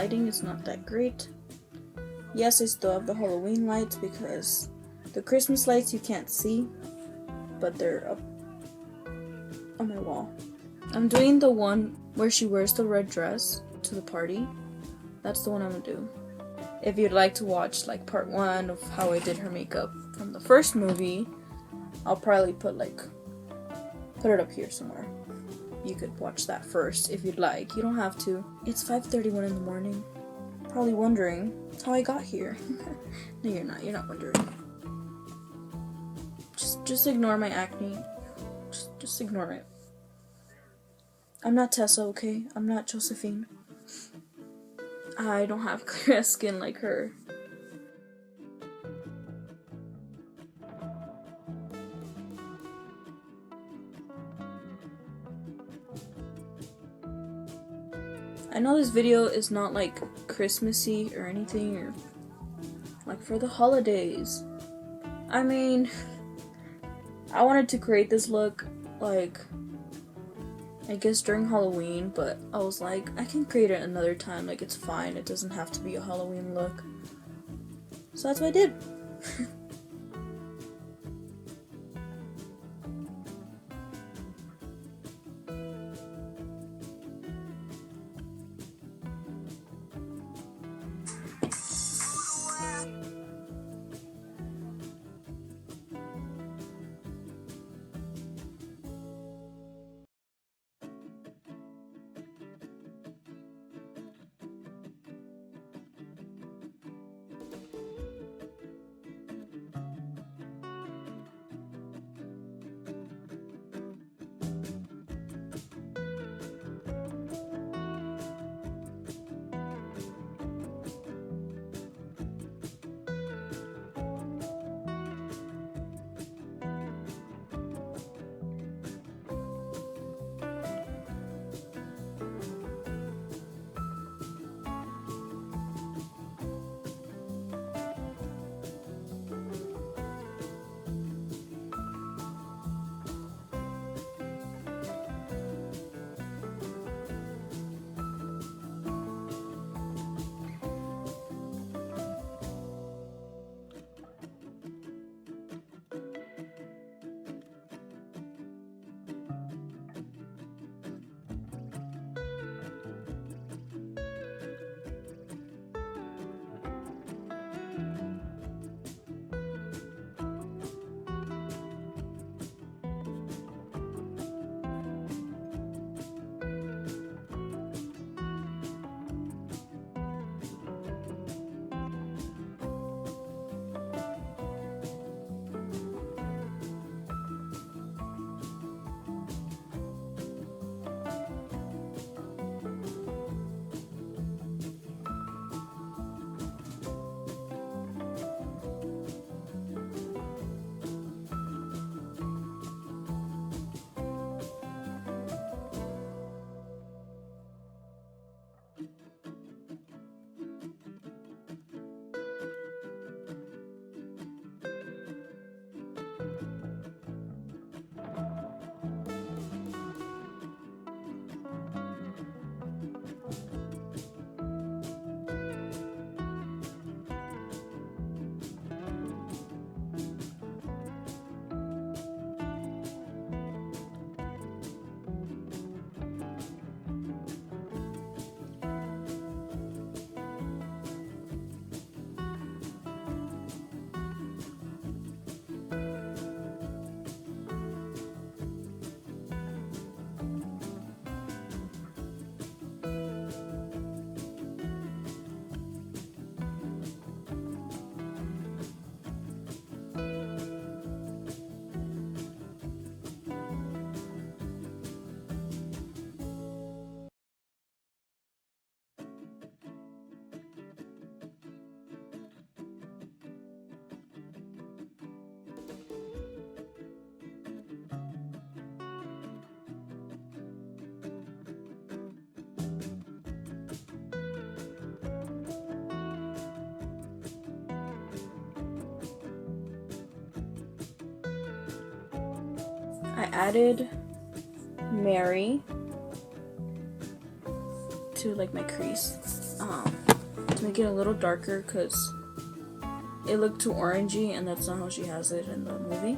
lighting is not that great. Yes, I still have the Halloween lights because the Christmas lights you can't see, but they're up on my wall. I'm doing the one where she wears the red dress to the party. That's the one I'm gonna do. If you'd like to watch like part 1 of how I did her makeup from the first movie, I'll probably put it up here somewhere. You could watch that first if you'd like. You don't have to. It's 5:31 in the morning. Probably wondering how I got here. No, you're not. You're not wondering. Just ignore my acne. Just ignore it. I'm not Tessa, okay? I'm not Josephine. I don't have clear skin like her. I know this video is not like Christmassy or anything, or like for the holidays. I mean, I wanted to create this look like, I guess during Halloween, but I was like, I can create it another time, like it's fine, it doesn't have to be a Halloween look. So that's what I did. I added Mary to like my crease. to make it a little darker because it looked too orangey and that's not how she has it in the movie.